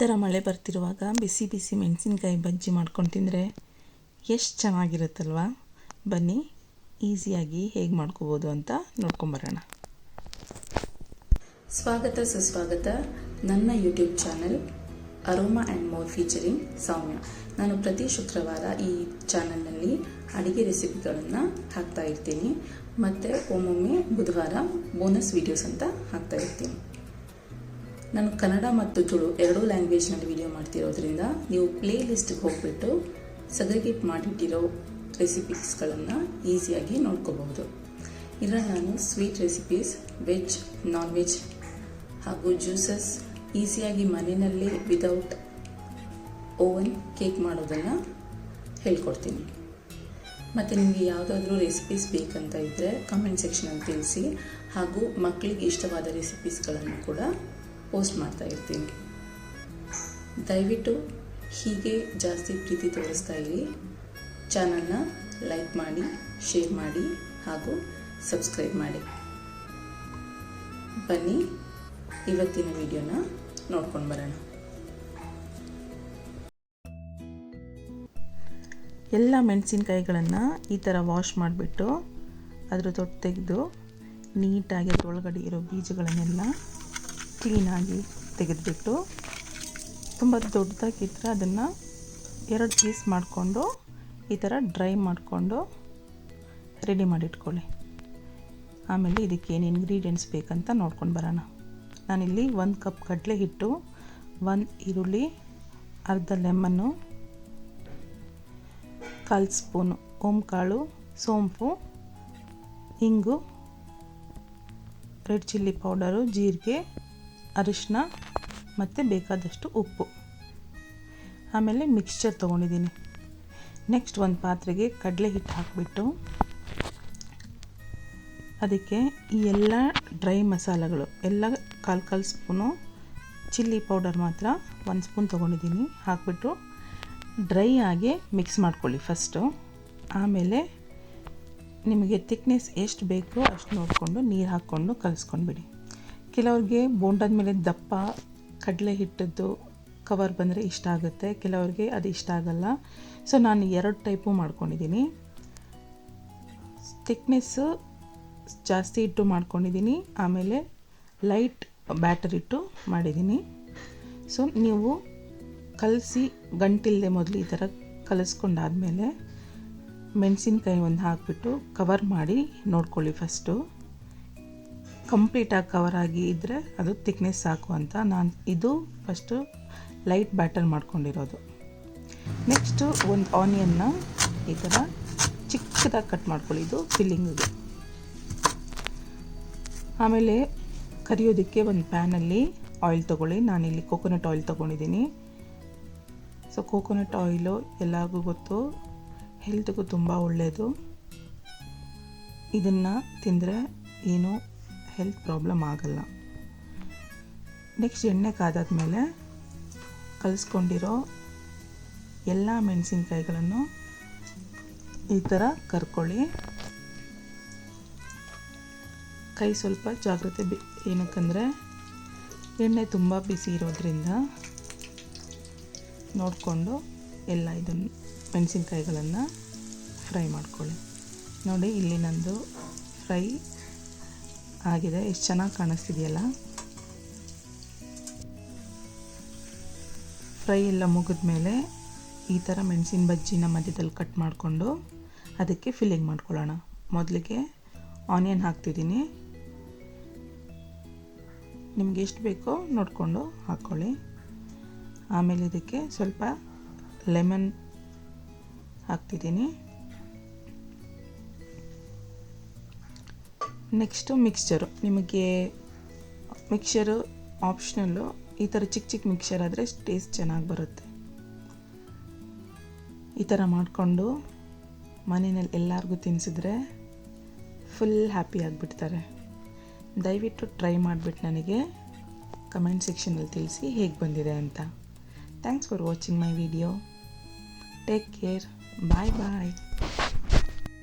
ಥರ ಮಳೆ ಬರ್ತಿರುವಾಗ ಬಿಸಿ ಬಿಸಿ ಮೆಣಸಿನ್ಕಾಯಿ ಬಜ್ಜಿ ಮಾಡ್ಕೊಂಡು ತಿಂದರೆ ಎಷ್ಟು ಚೆನ್ನಾಗಿರುತ್ತಲ್ವ. ಬನ್ನಿ ಈಸಿಯಾಗಿ ಹೇಗೆ ಮಾಡ್ಕೋಬೋದು ಅಂತ ನೋಡ್ಕೊಂಬರೋಣ. ಸ್ವಾಗತ ಸುಸ್ವಾಗತ ನನ್ನ YouTube channel Aroma and more featuring Soumya. ನಾನು ಪ್ರತಿ ಶುಕ್ರವಾರ ಈ ಚಾನಲ್ನಲ್ಲಿ ಅಡುಗೆ ರೆಸಿಪಿಗಳನ್ನು ಹಾಕ್ತಾ ಇರ್ತೀನಿ ಮತ್ತು ಒಮ್ಮೊಮ್ಮೆ ಬುಧವಾರ ಬೋನಸ್ ವೀಡಿಯೋಸ್ ಅಂತ ಹಾಕ್ತಾ ಇರ್ತೀನಿ. ನಾನು ಕನ್ನಡ ಮತ್ತು ತುಳು ಎರಡೂ ಲ್ಯಾಂಗ್ವೇಜ್ನಲ್ಲಿ ವಿಡಿಯೋ ಮಾಡ್ತಿರೋದ್ರಿಂದ ನೀವು ಪ್ಲೇ ಲಿಸ್ಟ್ಗೆ ಹೋಗಿಬಿಟ್ಟು ಸಗ್ರಿಗೇಟ್ ಮಾಡಿಟ್ಟಿರೋ ರೆಸಿಪೀಸ್ಗಳನ್ನು ಈಸಿಯಾಗಿ ನೋಡ್ಕೋಬಹುದು. ಇದರಲ್ಲಿ ನಾನು sweet recipes, veg, non veg ಹಾಗೂ ಜ್ಯೂಸಸ್ ಈಸಿಯಾಗಿ ಮನೆಯಲ್ಲೇ ವಿದೌಟ್ ಓವನ್ ಕೇಕ್ ಮಾಡೋದನ್ನು ಹೇಳ್ಕೊಡ್ತೀನಿ. ಮತ್ತು ನಿಮಗೆ ಯಾವುದಾದ್ರೂ ರೆಸಿಪೀಸ್ ಬೇಕಂತ ಇದ್ದರೆ ಕಮೆಂಟ್ ಸೆಕ್ಷನಲ್ಲಿ ತಿಳಿಸಿ. ಹಾಗೂ ಮಕ್ಕಳಿಗೆ ಇಷ್ಟವಾದ ರೆಸಿಪೀಸ್ಗಳನ್ನು ಕೂಡ ಪೋಸ್ಟ್ ಮಾಡ್ತಾ ಇರ್ತೀನಿ. ದಯವಿಟ್ಟು ಹೀಗೆ ಜಾಸ್ತಿ ಪ್ರೀತಿ ತೋರಿಸ್ತಾ ಇರಿ. ಚಾನಲ್ನ ಲೈಕ್ ಮಾಡಿ, ಶೇರ್ ಮಾಡಿ ಹಾಗೂ ಸಬ್ಸ್ಕ್ರೈಬ್ ಮಾಡಿ. ಬನ್ನಿ ಇವತ್ತಿನ ವಿಡಿಯೋನ ನೋಡ್ಕೊಂಡು ಬರೋಣ. ಎಲ್ಲ ಮೆಣಸಿನ್ಕಾಯಿಗಳನ್ನು ಈ ಥರ ವಾಶ್ ಮಾಡಿಬಿಟ್ಟು ಅದರ ತೊಟ್ಟು ತೆಗೆದು ನೀಟಾಗಿ ಅದರೊಳಗಡೆ ಇರೋ ಬೀಜಗಳನ್ನೆಲ್ಲ ಕ್ಲೀನಾಗಿ ತೆಗೆದುಬಿಟ್ಟು, ತುಂಬ ದೊಡ್ಡದಾಗಿದ್ದರೆ ಅದನ್ನು 2 ಪೀಸ್ ಮಾಡಿಕೊಂಡು ಈ ಥರ ಡ್ರೈ ಮಾಡಿಕೊಂಡು ರೆಡಿ ಮಾಡಿಟ್ಕೊಳ್ಳಿ. ಆಮೇಲೆ ಇದಕ್ಕೆ ಏನು ಇಂಗ್ರೀಡಿಯೆಂಟ್ಸ್ ಬೇಕಂತ ನೋಡ್ಕೊಂಡು ಬರೋಣ. ನಾನಿಲ್ಲಿ 1 ಕಪ್ ಕಡಲೆ ಹಿಟ್ಟು, 1 ಈರುಳ್ಳಿ, ಅರ್ಧ ಲೆಮನ್ನು, 1/4 ಸ್ಪೂನು ಓಂಕಾಳು, ಸೋಂಪು, ಇಂಗು, ರೆಡ್ ಚಿಲ್ಲಿ ಪೌಡರು, ಜೀರಿಗೆ, ಅರಿಶಿನ ಮತ್ತು ಬೇಕಾದಷ್ಟು ಉಪ್ಪು. ಆಮೇಲೆ ಮಿಕ್ಸ್ಚರ್ ತೊಗೊಂಡಿದ್ದೀನಿ. ನೆಕ್ಸ್ಟ್ ಒಂದು ಪಾತ್ರೆಗೆ ಕಡಲೆ ಹಿಟ್ಟು ಹಾಕಿಬಿಟ್ಟು ಅದಕ್ಕೆ ಈ ಎಲ್ಲ ಡ್ರೈ ಮಸಾಲೆಗಳು ಎಲ್ಲ 1/4 ಸ್ಪೂನು, ಚಿಲ್ಲಿ ಪೌಡರ್ ಮಾತ್ರ 1 ಸ್ಪೂನ್ ತೊಗೊಂಡಿದ್ದೀನಿ, ಹಾಕಿಬಿಟ್ಟು ಡ್ರೈ ಆಗಿ ಮಿಕ್ಸ್ ಮಾಡ್ಕೊಳ್ಳಿ ಫಸ್ಟು. ಆಮೇಲೆ ನಿಮಗೆ ಥಿಕ್ನೆಸ್ ಎಷ್ಟು ಬೇಕೋ ಅಷ್ಟು ನೋಡಿಕೊಂಡು ನೀರು ಹಾಕ್ಕೊಂಡು ಕಲಿಸ್ಕೊಂಡ್ಬಿಡಿ. ಕೆಲವ್ರಿಗೆ ಬೋಂಡದ ಮೇಲೆ ದಪ್ಪ ಕಡಲೆ ಹಿಟ್ಟದ್ದು ಕವರ್ ಬಂದರೆ ಇಷ್ಟ ಆಗುತ್ತೆ, ಕೆಲವ್ರಿಗೆ ಅದು ಇಷ್ಟ ಆಗಲ್ಲ. ಸೊ ನಾನು 2 ಟೈಪು ಮಾಡ್ಕೊಂಡಿದ್ದೀನಿ. ಥಿಕ್ನೆಸ್ಸು ಜಾಸ್ತಿ ಇಟ್ಟು ಮಾಡ್ಕೊಂಡಿದ್ದೀನಿ, ಆಮೇಲೆ ಲೈಟ್ ಬ್ಯಾಟರ್ ಇಟ್ಟು ಮಾಡಿದ್ದೀನಿ. ಸೊ ನೀವು ಕಲಸಿ ಗಂಟಿಲ್ಲದೆ ಮೊದಲು ಈ ಥರ ಕಲಿಸ್ಕೊಂಡಾದಮೇಲೆ ಮೆಣಸಿನ್ಕಾಯಿ ಒಂದು ಹಾಕಿಬಿಟ್ಟು ಕವರ್ ಮಾಡಿ ನೋಡ್ಕೊಳ್ಳಿ. ಫಸ್ಟು ಕಂಪ್ಲೀಟಾಗಿ ಕವರ್ ಆಗಿ ಇದ್ದರೆ ಅದು ಥಿಕ್ನೆಸ್ ಸಾಕು ಅಂತ ನಾನು ಇದು ಫಸ್ಟು ಲೈಟ್ ಬ್ಯಾಟರ್ ಮಾಡ್ಕೊಂಡಿರೋದು. ನೆಕ್ಸ್ಟು ಒಂದು ಆನಿಯನ್ನ ಈ ಥರ ಚಿಕ್ಕದಾಗಿ ಕಟ್ ಮಾಡ್ಕೊಳ್ಳಿ, ಇದು ಫಿಲ್ಲಿಂಗಿಗೆ. ಆಮೇಲೆ ಕರಿಯೋದಕ್ಕೆ ಒಂದು ಪ್ಯಾನಲ್ಲಿ ಆಯಿಲ್ ತೊಗೊಳ್ಳಿ. ನಾನಿಲ್ಲಿ ಕೋಕೋನಟ್ ಆಯಿಲ್ ತೊಗೊಂಡಿದ್ದೀನಿ. ಸೊ ಕೋಕೋನಟ್ ಆಯಿಲು ಎಲ್ಲರಿಗೂ ಗೊತ್ತು, ಹೆಲ್ತ್ಗೂ ತುಂಬ ಒಳ್ಳೆಯದು. ಇದನ್ನು ತಿಂದರೆ ಏನೂ ಹೆಲ್ತ್ ಪ್ರಾಬ್ಲಮ್ ಆಗಲ್ಲ. ನೆಕ್ಸ್ಟ್ ಎಣ್ಣೆ ಕಾದಾದ್ಮೇಲೆ ಕಲಿಸ್ಕೊಂಡಿರೋ ಎಲ್ಲ ಮೆಣಸಿನ್ಕಾಯಿಗಳನ್ನು ಈ ಥರ ಕರ್ಕೊಳ್ಳಿ. ಕೈ ಸ್ವಲ್ಪ ಜಾಗ್ರತೆ ಏನಕ್ಕಂದರೆ ಎಣ್ಣೆ ತುಂಬ ಬಿಸಿ ಇರೋದ್ರಿಂದ ನೋಡಿಕೊಂಡು ಎಲ್ಲ ಇದನ್ನು ಮೆಣಸಿನ್ಕಾಯಿಗಳನ್ನು ಫ್ರೈ ಮಾಡ್ಕೊಳ್ಳಿ. ನೋಡಿ ಇಲ್ಲಿ ನಂದು ಫ್ರೈ ಆಗಿದೆ, ಎಷ್ಟು ಚೆನ್ನಾಗಿ ಕಾಣಿಸ್ತಿದೆಯಲ್ಲ. ಫ್ರೈ ಎಲ್ಲ ಮುಗಿದ ಮೇಲೆ ಈ ಥರ ಮೆಣಸಿನ ಬಜ್ಜಿನ ಮಧ್ಯದಲ್ಲಿ ಕಟ್ ಮಾಡಿಕೊಂಡು ಅದಕ್ಕೆ ಫಿಲ್ಲಿಂಗ್ ಮಾಡ್ಕೊಳ್ಳೋಣ. ಮೊದಲಿಗೆ ಆನಿಯನ್ ಹಾಕ್ತಿದ್ದೀನಿ, ನಿಮ್ಗೆ ಎಷ್ಟು ಬೇಕೋ ನೋಡಿಕೊಂಡು ಹಾಕ್ಕೊಳ್ಳಿ. ಆಮೇಲೆ ಇದಕ್ಕೆ ಸ್ವಲ್ಪ ಲೆಮನ್ ಹಾಕ್ತಿದ್ದೀನಿ. Next mixture. ನಿಮಗೆ ಮಿಕ್ಸ್ಚರು ಆಪ್ಷನಲ್ಲು. ಈ ಥರ ಚಿಕ್ಕ ಚಿಕ್ಕ ಮಿಕ್ಸ್ಚರ್ ಆದರೆ ಟೇಸ್ಟ್ ಚೆನ್ನಾಗಿ ಬರುತ್ತೆ. ಈ ಥರ ಮಾಡಿಕೊಂಡು ಮನೆಯಲ್ಲಿ ಎಲ್ಲರಿಗೂ ತಿನ್ನಿಸಿದ್ರೆ ಫುಲ್ ಹ್ಯಾಪಿ ಆಗಿಬಿಡ್ತಾರೆ. ದಯವಿಟ್ಟು ಟ್ರೈ ಮಾಡಿಬಿಟ್ಟು ನನಗೆ ಕಮೆಂಟ್ ಸೆಕ್ಷನಲ್ಲಿ ತಿಳಿಸಿ ಹೇಗೆ ಬಂದಿದೆ ಅಂತ. Thanks for watching my video. Take care. Bye bye.